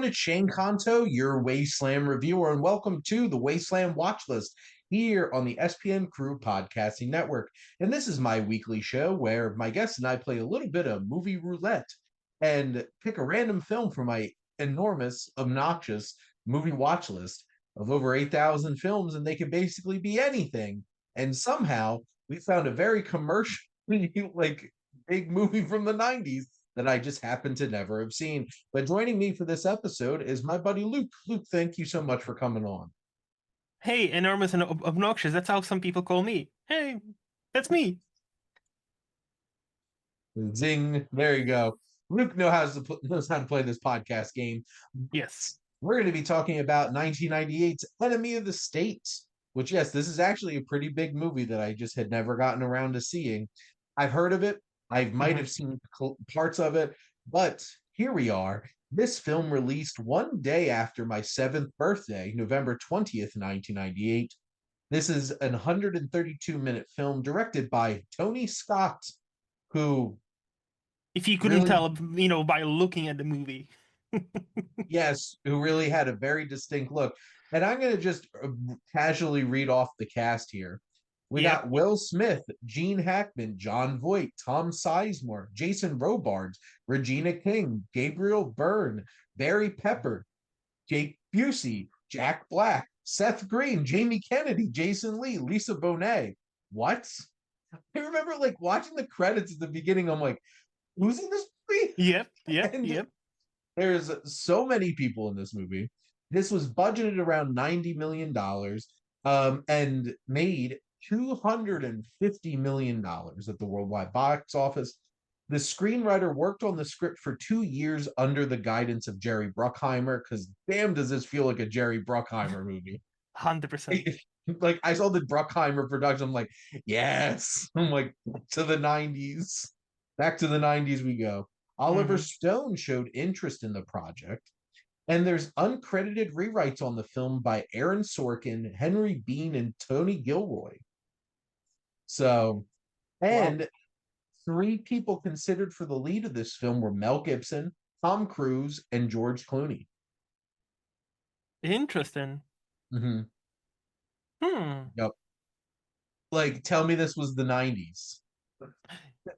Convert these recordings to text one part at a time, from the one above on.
everyone, it's Shane Conto, your Wasteland reviewer, and welcome to the Wasteland Watchlist here on the SPDM Crew podcasting network. And this is my weekly show where my guests and I play a little bit of movie roulette and pick a random film from my enormous, obnoxious movie watch list of over 8,000 films, and they can basically be anything. And somehow we found a very commercial, like big movie from the 90s that I just happen to never have seen. But joining me for this episode is my buddy Luke. Luke, thank you so much for coming on. Hey, enormous and obnoxious. That's how some people call me. Hey, that's me. Zing. There you go. Luke knows how to play this podcast game. Yes. We're going to be talking about 1998's Enemy of the State, which, yes, this is actually a pretty big movie that I just had never gotten around to seeing. I've heard of it. I might have seen parts of it, but here we are. This film released one day after my 7th birthday, November 20th, 1998. This is an 132-minute film directed by Tony Scott, who... If you couldn't tell, by looking at the movie. Yes, who really had a very distinct look. And I'm going to just casually read off the cast here. We got Will Smith, Gene Hackman, Jon Voight, Tom Sizemore, Jason Robards, Regina King, Gabriel Byrne, Barry Pepper, Jake Busey, Jack Black, Seth Green, Jamie Kennedy, Jason Lee, Lisa Bonet. What? I remember watching the credits at the beginning. I'm like, who's in this movie? Yep. There's so many people in this movie. This was budgeted around $90 million and made $250 million at the worldwide box office. The screenwriter worked on the script for 2 years under the guidance of Jerry Bruckheimer, because damn does this feel like a Jerry Bruckheimer movie. 100%. I saw the Bruckheimer production, I'm like, yes. I'm like, to the 90s. Back to the 90s we go. Oliver Stone showed interest in the project. And there's uncredited rewrites on the film by Aaron Sorkin, Henry Bean, and Tony Gilroy. So, and 3 people considered for the lead of this film were Mel Gibson, Tom Cruise, and George Clooney. Interesting. Yep. Tell me this was the 90s.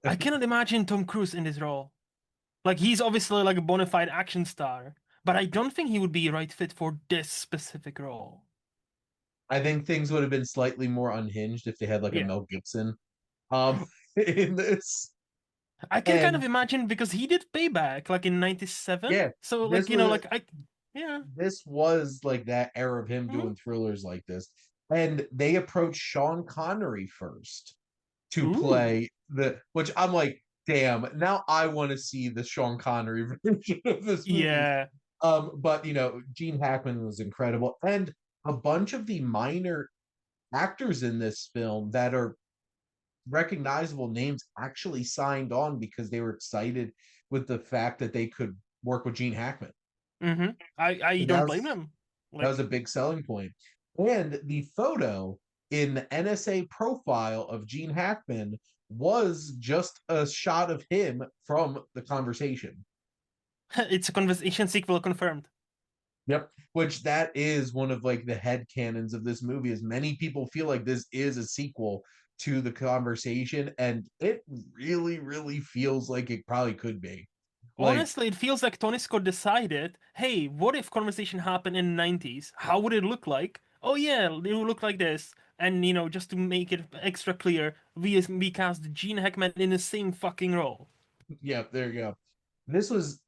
I cannot imagine Tom Cruise in this role. He's obviously a bona fide action star, but I don't think he would be a right fit for this specific role. I think things would have been slightly more unhinged if they had a Mel Gibson in this. I can kind of imagine, because he did Payback in 97. Yeah. So this was that era of him doing thrillers like this. And they approached Sean Connery first to play which I'm like, damn, now I want to see the Sean Connery version of this movie. Yeah. But Gene Hackman was incredible. And a bunch of the minor actors in this film that are recognizable names actually signed on because they were excited with the fact that they could work with Gene Hackman. I don't blame them. That was a big selling point. And the photo in the NSA profile of Gene Hackman was just a shot of him from The Conversation. It's a Conversation sequel confirmed. Yep, which that is one of the headcanons of this movie, is many people feel like this is a sequel to The Conversation, and it really, really feels like it probably could be. Honestly, it feels like Tony Scott decided, hey, what if Conversation happened in the 90s? How would it look like? Oh yeah, it would look like this. And, just to make it extra clear, we cast Gene Hackman in the same fucking role. Yeah, there you go.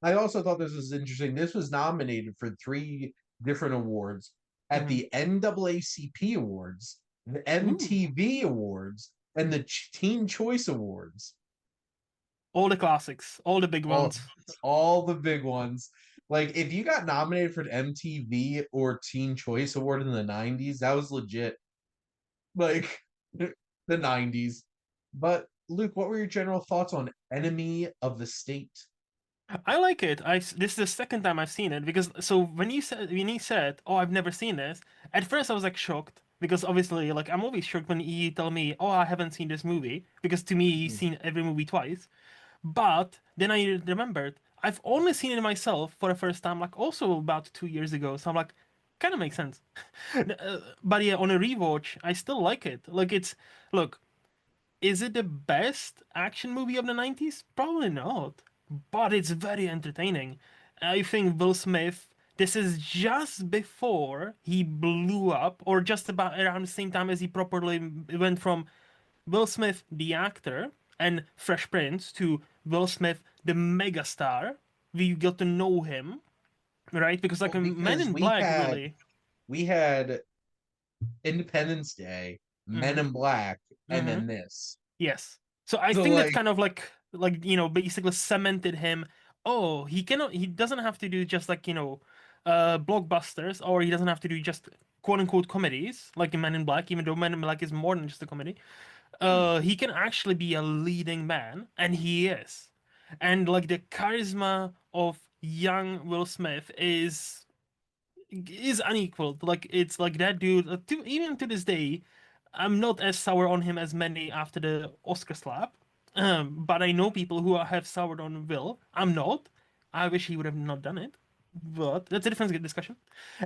I also thought this was interesting. This was nominated for 3 different awards at the NAACP Awards, the MTV Awards, and the Teen Choice Awards. All the classics, all the big ones. All the big ones. If you got nominated for an MTV or Teen Choice Award in the 90s, that was legit. The 90s. But Luke, what were your general thoughts on Enemy of the State? I like it. This is the second time I've seen it, because when he said, "Oh, I've never seen this," at first I was shocked, because obviously I'm always shocked when you tell me, "Oh, I haven't seen this movie," because to me he's seen every movie twice. But then I remembered I've only seen it myself for the first time, like also about 2 years ago. So I'm like, kind of makes sense. But yeah, on a rewatch, I still like it. Like it's look, is it the best action movie of the 90s? Probably not. But it's very entertaining. I think Will Smith, this is just before he blew up, or just about around the same time as he properly went from Will Smith, the actor, and Fresh Prince to Will Smith, the megastar. We got to know him, right? Because like Well, Men because in Black, really. we had Independence Day, Men Mm-hmm. in Black, and Mm-hmm. then this. Yes. So I So think that like kind of like basically cemented him. Oh, he cannot. He doesn't have to do just like blockbusters, or he doesn't have to do just quote unquote comedies like in Men in Black. Even though Men in Black is more than just a comedy. He can actually be a leading man, and he is. And like the charisma of young Will Smith is unequaled. Like it's like that dude. Even to this day, I'm not as sour on him as many after the Oscar slap. But I know people who have soured on Will. I'm not. I wish he would have not done it. But that's a different discussion.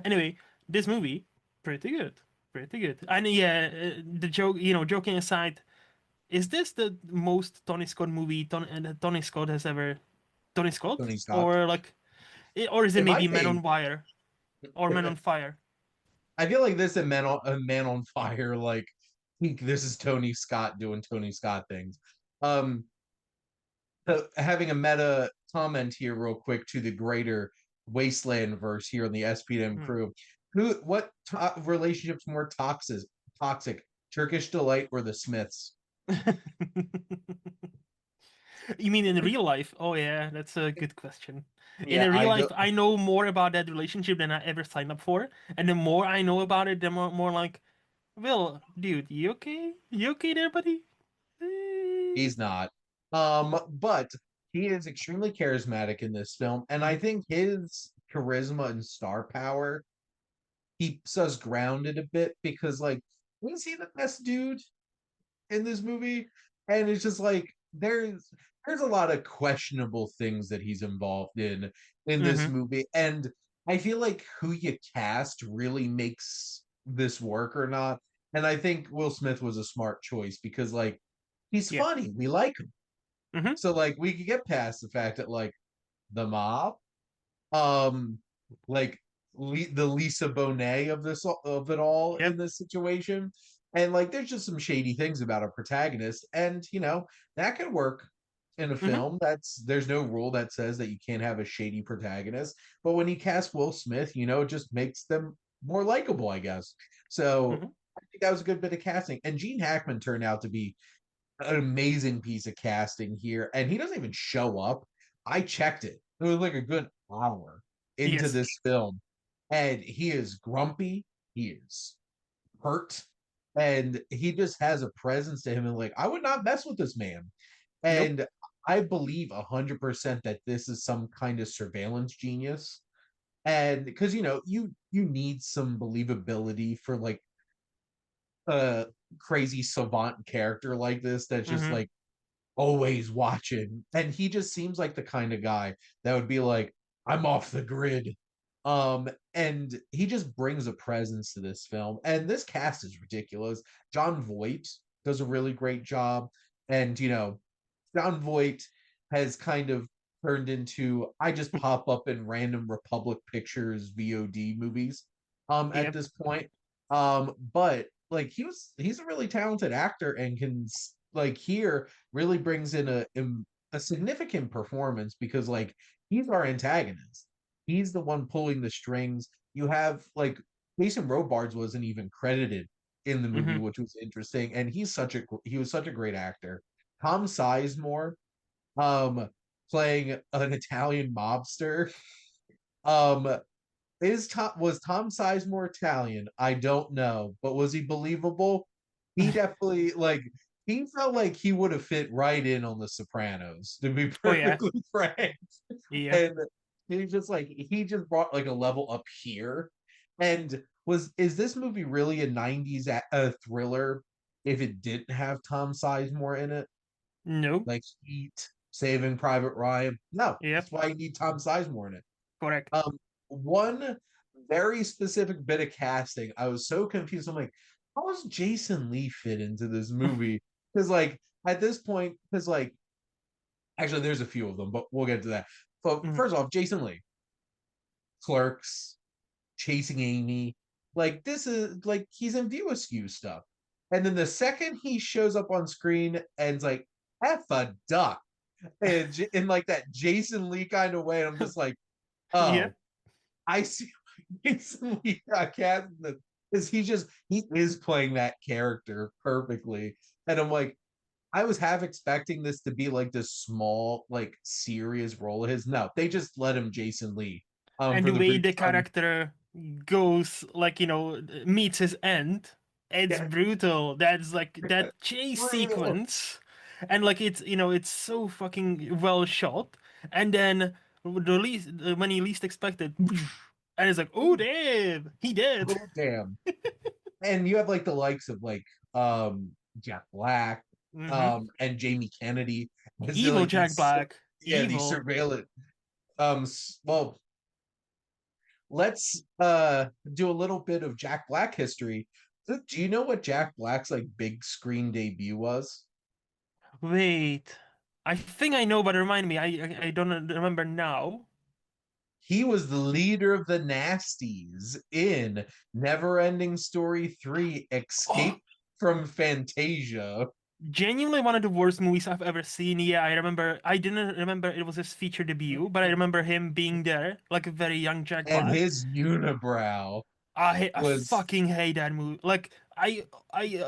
Anyway, this movie, pretty good. Pretty good. And yeah, the joke, joking aside, is this the most Tony Scott movie Tony Scott has ever Tony Scott? Tony Scott. Or or is it In my maybe Man case, on Wire or Man on Fire? I feel like this and Man on Fire, like this is Tony Scott doing Tony Scott things. Um, so having a meta comment here, real quick, to the greater Wasteland verse here on the SPDM Hmm. Crew. What relationships more toxic? Toxic, Turkish Delight or the Smiths? You mean in real life? Oh yeah, that's a good question. In Yeah, a real I life, do. I know more about that relationship than I ever signed up for, and the more I know about it, the more like, Will, dude, you okay? You okay there, buddy? Eh. He's not. But he is extremely charismatic in this film, and I Mhm. think his charisma and star power keeps us grounded a bit because, like, is he the best dude in this movie? And it's just like there's a lot of questionable things that he's involved in this Mhm. movie, and I feel like who you cast really makes this work or not. And I think Will Smith was a smart choice because, like, he's Yeah. funny, we like him, Mhm. so like we could get past the fact that like the mob, um like the Lisa Bonet of it all in Yep. this situation, and like there's just some shady things about a protagonist, and that can work in a Mhm. film. There's no rule that says that you can't have a shady protagonist, but when you cast Will Smith, it just makes them more likable, I guess. So Mhm. I think that was a good bit of casting, and Gene Hackman turned out to be an amazing piece of casting here, and he doesn't even show up. I checked it. It was like a good hour into Yes. this film, and he is grumpy. He is hurt, and he just has a presence to him. And like, I would not mess with this man. Nope. And I believe 100% that this is some kind of surveillance genius. And because you need some believability for like a crazy savant character like this that's just Mhm. like always watching. And he just seems like the kind of guy that would be like, I'm off the grid. And he just brings a presence to this film. And this cast is ridiculous. John Voight does a really great job. And John Voight has kind of turned into I just pop up in random Republic Pictures VOD movies at Yep. this point. But like he's a really talented actor and can like here really brings in a significant performance because like he's our antagonist. He's the one pulling the strings. You have like Jason Robards wasn't even credited in the movie, Mhm. which was interesting, and he was such a great actor. Tom Sizemore, um, playing an Italian mobster. Um, was Tom Sizemore Italian? I don't know, but was he believable? He definitely like he felt like he would have fit right in on The Sopranos, to be Oh yeah. perfectly frank. Yep. And he just brought like a level up here. And is this movie really a 90s thriller if it didn't have Tom Sizemore in it? Nope. Like Heat. Saving Private Ryan. No, Yep, that's why you need Tom Sizemore in it. correct. One very specific bit of casting, I was so confused. I'm like, how does Jason Lee fit into this movie? Because like at this point, because like actually there's a few of them, but we'll get to that. So Mhm. first off, Jason Lee, Clerks, Chasing Amy, like this is like he's in View Askew stuff. And then the second he shows up on screen and it's like F a duck and in like that Jason Lee kind of way, and I'm just like, Yeah. oh, I see recently got cast because he is playing that character perfectly. And I'm like, I was half expecting this to be like this small, like serious role of his. No, they just let him Jason Lee And for the the way brief the time. character goes, like, meets his end, it's Yeah, brutal. That's like that chase brutal. sequence, and like it's so fucking well shot. And then the least when he least expected, and it's like, oh damn, he did. Oh damn. And you have like the likes of like Jack Black Hmm. and Jamie Kennedy as Evil like Jack these Black, these evil. surveillance well, let's do a little bit of Jack Black history. Do you know what Jack Black's like big screen debut was? Wait, I think I know, but remind me. I don't remember now. He was the leader of the Nasties in Neverending Story 3 Oh, Escape from Fantasia. genuinely one of the worst movies I've ever seen. Yeah, I remember. I didn't remember it was his feature debut, but I remember him being there, like a very young Jack And Black. his unibrow I was fucking hate that movie. Like I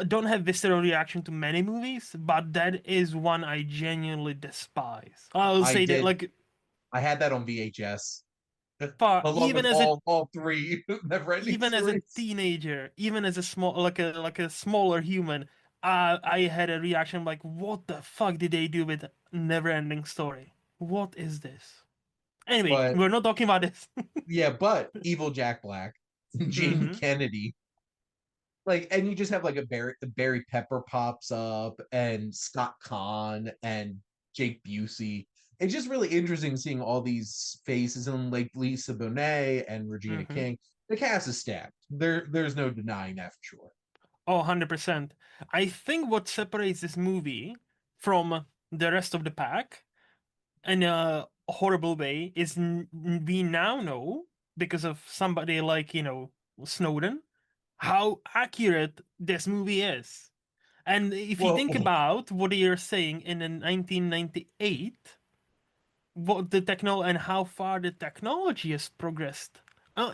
don't have visceral reaction to many movies, but that is one I genuinely despise. I'll I say that, did like, I had that on VHS far along with all three Neverending even as a Stories. teenager, even as a small like a smaller human, I had a reaction like, what the fuck did they do with Never Ending Story? What is this? Anyway, But we're not talking about this. yeah, but Evil Jack Black, Jamie Hmm. Kennedy, like, and you just have like Barry Pepper pops up, and Scott Kahn and Jake Busey. It's just really interesting seeing all these faces and like Lisa Bonet and Regina Hmm. King. The cast is stacked. There's no denying that for sure. Oh, 100%. I think what separates this movie from the rest of the pack in a horrible way is we now know, because of somebody like, Snowden, how accurate this movie is. And if you Well, think about what you're saying in 1998, what the techno and how far the technology has progressed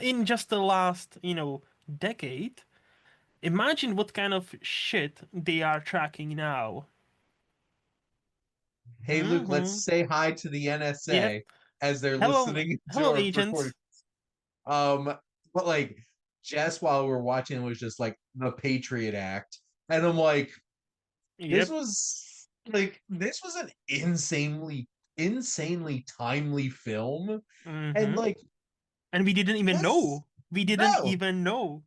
in just the last, decade, imagine what kind of shit they are tracking now. hey Luke, Hmm. let's say hi to the Yeah. NSA as they're Hello, listening to hello, our recording. agents. Um, but like just while we are watching, it was just like the Patriot Act, and I'm like, Yep. this was an insanely timely film, and Hmm. like And we didn't even this know. We didn't no even know.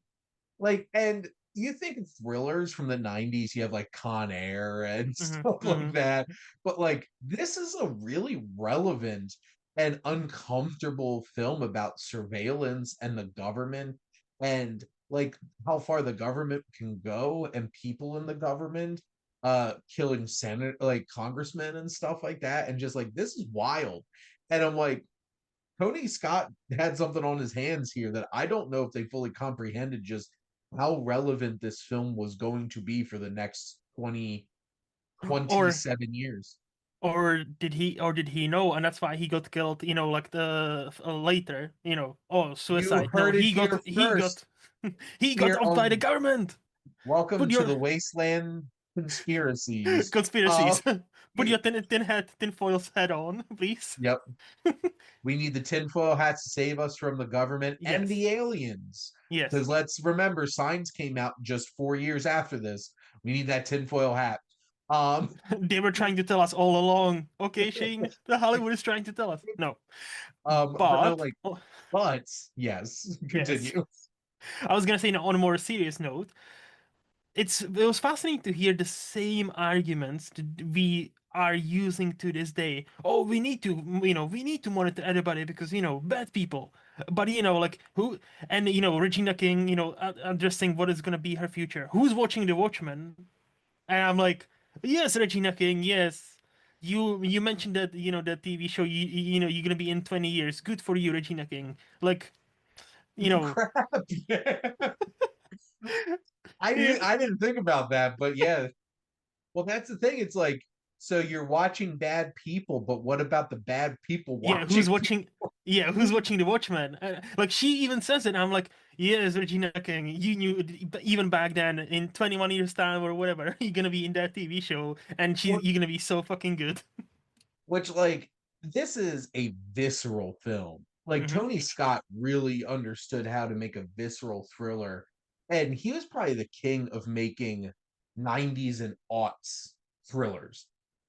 like and you think of thrillers from the 90s, you have like Con Air and Hmm. stuff like Hmm. that, but like this is a really relevant and uncomfortable film about surveillance and the government, and like how far the government can go and people in the government killing senate like congressmen and stuff like that, and just like this is wild. And I'm like, Tony Scott had something on his hands here that I don't know if they fully comprehended just how relevant this film was going to be for the next Or 27 years. or did he know, and that's why he got killed, like the later, oh, You suicide. No, heard it he here got he got first, he got here off by the on government. Welcome Put to your the Wasteland Conspiracies. conspiracies. Put your tin foil head on, please. Yep. We need the tinfoil hats to save us from the government and the Yes. aliens. Because Yes. let's remember, Signs came out just 4 years after this. We need that tinfoil hat. Um, They were trying to tell us all along. Okay, Shane, the Hollywood is trying to tell us. No. but no, But like, but yes, yes. continue. I was gonna say, on a more serious note, it was fascinating to hear the same arguments that we are using to this day. Oh, we need to monitor everybody because bad people. But like who and Regina King, addressing what is gonna be her future. Who's watching The Watchmen? And I'm like, yes, Regina King, yes. You mentioned that the TV show you're gonna be in 20 years. Good for you, Regina King. Like you know, Crap. yeah, I didn't think about that, but yeah. Well, that's the thing. It's like, so you're watching bad people, but what about the bad people yeah. watching people? Who's watching The Watchmen? Like she even says it. I'm like, yes, Regina King. You knew even back then, in 21 years time or whatever, you're gonna be in that TV show, and you're gonna be so fucking good. Which, like, this is a visceral film. Like, Hmm. Tony Scott really understood how to make a visceral thriller, and he was probably the king of making 90s and aughts thrillers.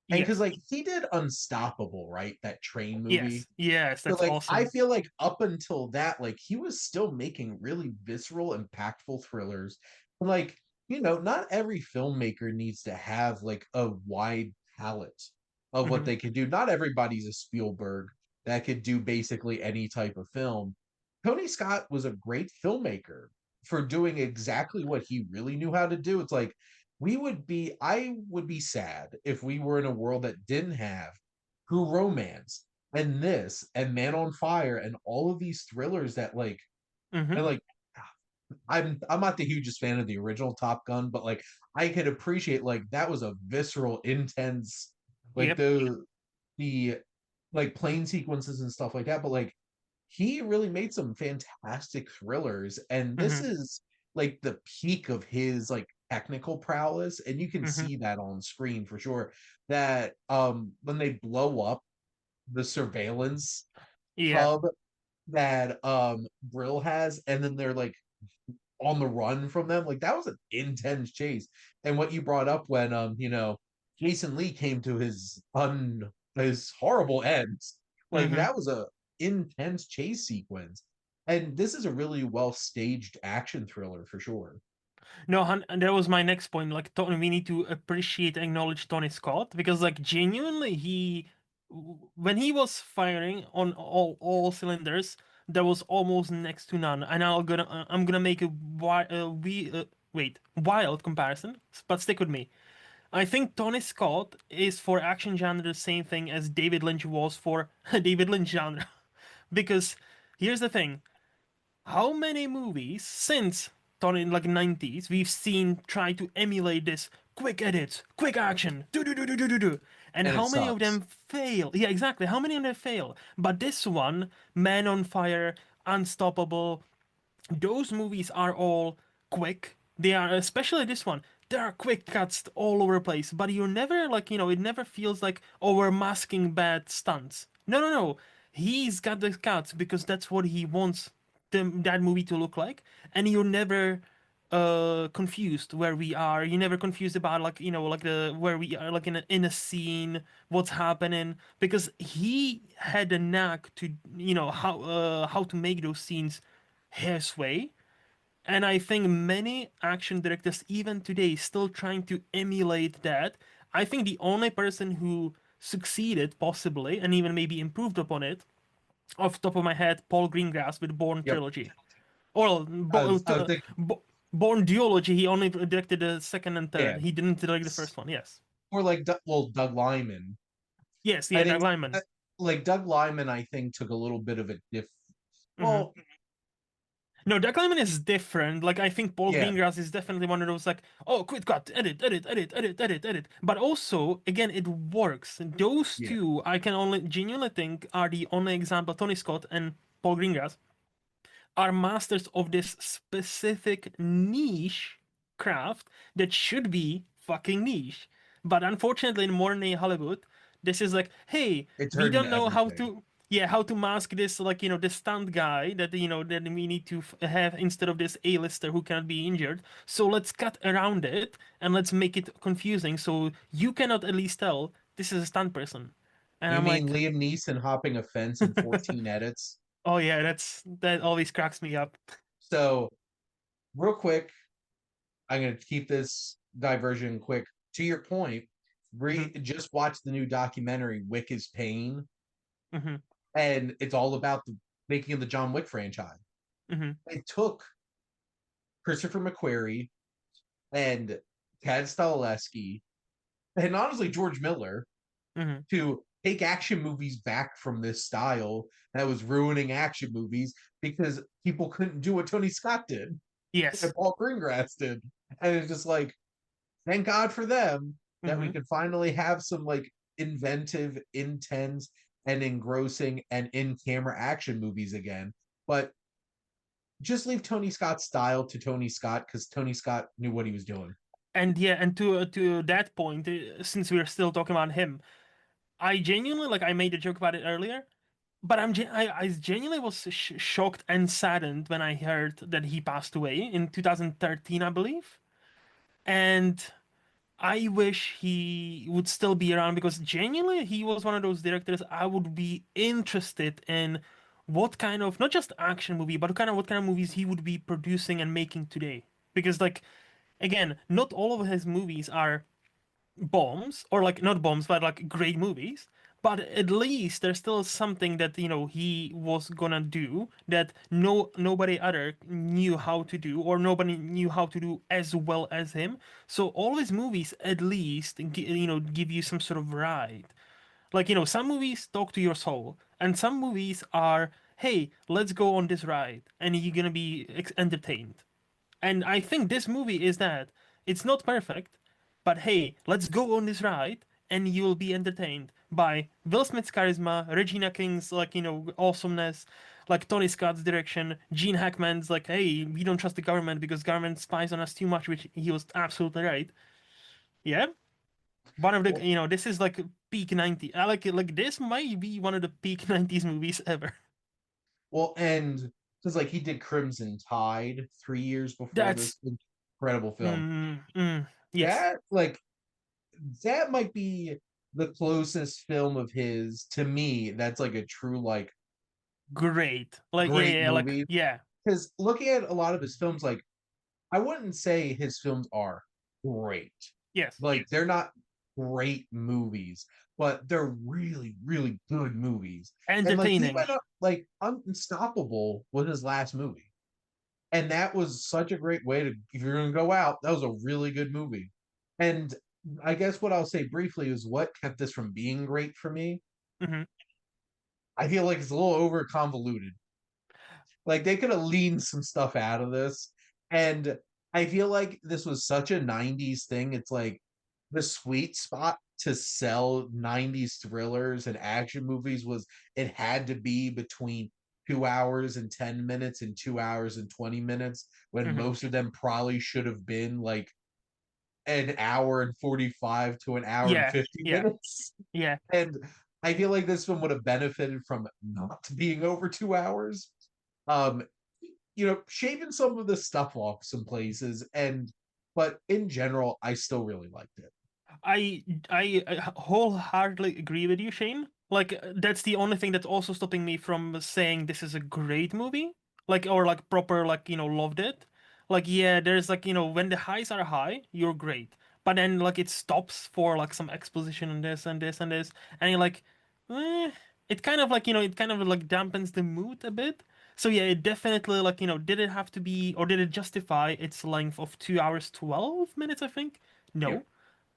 And because, Yes, like, he did Unstoppable, right? That train movie. yes. So, That's like, I awesome. feel like up until that, like, he was still making really visceral, impactful thrillers. And, like, not every filmmaker needs to have like a wide palette of what Hmm. they could do. Not everybody's a Spielberg that could do basically any type of film. Tony Scott was a great filmmaker for doing exactly what he really knew how to do. It's like I would be sad if we were in a world that didn't have True Romance and this and Man on Fire and all of these thrillers that like Hmm. and like I'm not the hugest fan of the original Top Gun, but like I could appreciate like that was a visceral, intense, like Yep. the like plane sequences and stuff like that. But like he really made some fantastic thrillers, and this Hmm. is like the peak of his like technical prowess, and you can Hmm. see that on screen for sure. That when they blow up the surveillance Yeah. hub that Brill has, and then they're like on the run from them. Like that was an intense chase. And what you brought up when Jason Lee came to his horrible ends, like Hmm. that was a intense chase sequence. And this is a really well staged action thriller for sure. No, and that was my next point. Like, Tony, we need to appreciate, acknowledge Tony Scott because, like, genuinely, when he was firing on all cylinders, there was almost next to none. And I'm gonna make a wild comparison, but stick with me. I think Tony Scott is for action genre the same thing as David Lynch was for David Lynch genre, because here's the thing. How many movies since in like 90s we've seen try to emulate this quick edits, quick action, do do do do do do do, and And it how many of sucks. them fail? Yeah, exactly. How many of them fail? But this one, Man on Fire, Unstoppable, those movies are all quick. They are, especially this one. There are quick cuts all over the place, but you're never like, it never feels like, oh, we're masking bad stunts. No, no, no. He's got the cuts because that's what he wants that movie to look like, and you're never confused where we are. You're never confused about like like the where we are like in a scene, what's happening, because he had a knack to how to make those scenes his way. And I think many action directors, even today, still trying to emulate that. I think the only person who succeeded, possibly, and even maybe improved upon it, off the top of my head, Paul Greengrass with Bourne Yep. trilogy. Or I was thinking, Bourne duology, he only directed the second and third. yeah. He didn't direct the first one, yes. Or like Doug Lyman. Yes, I yeah, Doug think Liman. like Doug Lyman, I think took a little bit of a Hmm. well, No, Doug Liman is different. Like I think Paul yeah, Greengrass is definitely one of those like, oh, quick cut, edit, edit, edit, edit, edit, edit. But also, again, it works. Those yeah. two, I can only genuinely think are the only example. Tony Scott and Paul Greengrass are masters of this specific niche craft that should be fucking niche. But unfortunately, in modern day Hollywood, this is like, hey, It we turned don't into know how everything. to, yeah, how to mask this, like, this stunt guy that, that we need to have instead of this A-lister who cannot be injured. So let's cut around it and let's make it confusing so you cannot at least tell this is a stunt person. And You I'm mean like, Liam Neeson hopping a fence in 14 edits? oh yeah, that always cracks me up. So, real quick, I'm going to keep this diversion quick. To your point, Hmm. just watch the new documentary Wick is Pain, Hmm. and it's all about the making of the John Wick franchise. Hmm. It took Christopher McQuarrie and Tad Stahelski and honestly George Miller Hmm. to take action movies back from this style that was ruining action movies because people couldn't do what Tony Scott did and Yes. Paul Greengrass did. And it's just like, thank God for them that we Hmm. could finally have some like inventive, intense, and engrossing and in camera action movies again. But just leave Tony Scott's style to Tony Scott because Tony Scott knew what he was doing. And yeah, and to that point, since we're still talking about him, I genuinely like I made a joke about it earlier, but I genuinely was shocked and saddened when I heard that he passed away in 2013, I believe. And I wish he would still be around because genuinely he was one of those directors I would be interested in what kind of not just action movie, but what kind of movies he would be producing and making today. Because like again, not all of his movies are bombs or like not bombs but like great movies, but at least there's still something that he was gonna do that nobody other knew how to do, or nobody knew how to do as well as him. So all his movies at least give you some sort of ride. Like some movies talk to your soul, and some movies are, hey, let's go on this ride and you're gonna be entertained. And I think this movie is that. It's not perfect, but hey, let's go on this ride and you'll be entertained by Will Smith's charisma, Regina King's awesomeness, like Tony Scott's direction, Gene Hackman's like, hey, we don't trust the government because government spies on us too much, which he was absolutely right. Yeah. One of the Well, this is like peak 90. I like it, like this might be one of the peak 90s movies ever. and because like he did Crimson Tide 3 years before That's this incredible film. yes, That like that might be the closest film of his to me that's like a true like great. Like yeah, great yeah, like movie. yeah. Because looking at a lot of his films, like I wouldn't say his films are great. Yes. Like they're not great movies, but they're really, really good movies. And like he Entertaining. went up like Unstoppable was his last movie. And that was such a great way to if you're gonna go out, that was a really good movie. And I guess what I'll say briefly is what kept this from being great for me. Hmm. I feel like it's a little over convoluted. Like they could have leaned some stuff out of this. And I feel like this was such a 90s thing. It's like the sweet spot to sell 90s thrillers and action movies was it had to be between 2 hours and 10 minutes and 2 hours and 20 minutes when Hmm. most of them probably should have been like an hour and 45 to an hour and Yeah, 50 yeah, minutes. yeah. And I feel like this one would have benefited from not being over 2 hours. Um, shaving some of the stuff off some places, but in general, I still really liked it. I wholeheartedly agree with you, Shane. Like that's the only thing that's also stopping me from saying this is a great movie. Like or like proper like loved it. Like yeah, there's like when the highs are high, you're great. But then like it stops for like some exposition and this and this and this, and you're like, eh. It kind of like it kind of like dampens the mood a bit. So yeah, it definitely like did it have to be or did it justify its length of 2 hours 12 minutes? I think Yeah, no.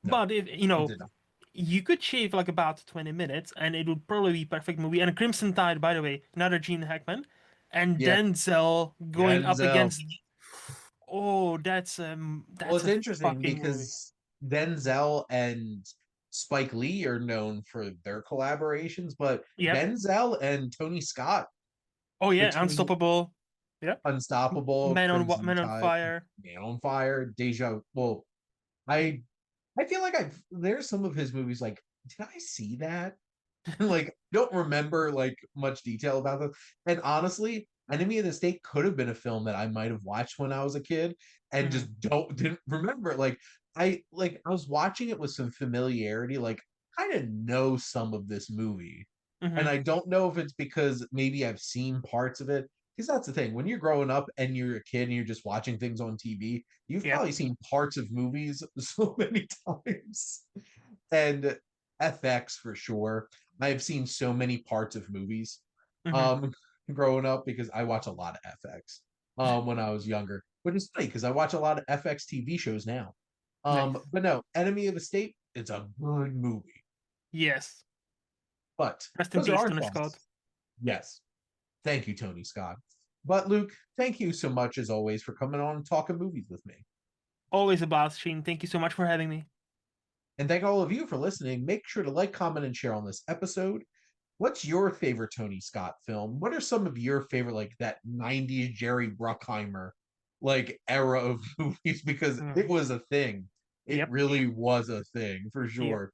no, But if it did not. you could shave like about 20 minutes and it would probably be perfect movie. And Crimson Tide, by the way, another Gene Hackman. And Yeah, Denzel going up Denzel. against oh, Well, that's it's a interesting fucking movie. because Denzel and Spike Lee are known for their collaborations, but Yep. Denzel and Tony Scott Oh yeah, between Unstoppable. Yep. Unstoppable, Crimson Man on Tide, Fire. Man on Fire, Deja. Well, I I feel like there's some of his movies like did I see that? Like don't remember like much detail about them. And honestly, Enemy of the State could have been a film that I might have watched when I was a kid and Hmm. just didn't remember. Like I was watching it with some familiarity, like kind of know some of this movie. And Hmm. I don't know if it's because maybe I've seen parts of it. because that's the thing. When you're growing up and you're a kid and you're just watching things on TV, you've Yeah. probably seen parts of movies so many times. And FX for sure. I've seen so many parts of movies Hmm. um growing up because I watch a lot of FX when I was younger. Which is funny because I watch a lot of FX TV shows now. Nice. But no, Enemy of the State, it's a good movie. Yes. But Rest in those are peace, our Tony Scott. thoughts. Yes. Thank you, Tony Scott. But Luke, thank you so much as always for coming on and talking movies with me. Always a blast, Shane. Thank you so much for having me. And thank all of you for listening. Make sure to like, comment, and share on this episode. What's your favorite Tony Scott film? What are some of your favorite, like that 90s Jerry Bruckheimer like era of movies? Because it was a thing. It Yep. really was a thing for Yep. sure.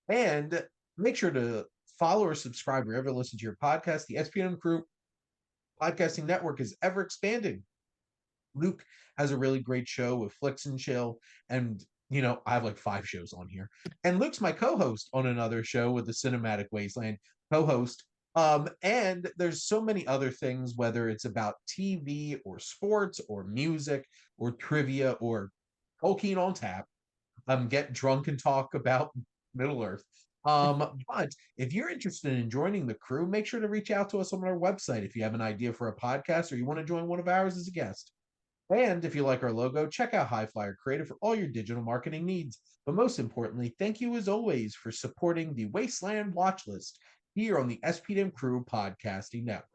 And make sure to follow or subscribe wherever you listen to your podcast. The SPDM Crew podcasting network is ever expanding. Luke has a really great show with Flicks and Chill, and I have like 5 shows on here. And Luke's my co-host on another show with the Cinematic Wasteland co-host. And there's so many other things, whether it's about TV or sports or music or trivia or Tolkien on tap. Get drunk and talk about Middle Earth. But if you're interested in joining the crew, make sure to reach out to us on our website if you have an idea for a podcast or you want to join one of ours as a guest. And if you like our logo, check out HiFlyer Creative for all your digital marketing needs. But most importantly, thank you as always for supporting the Wasteland Watchlist here on the SPDM Crew Podcasting Network.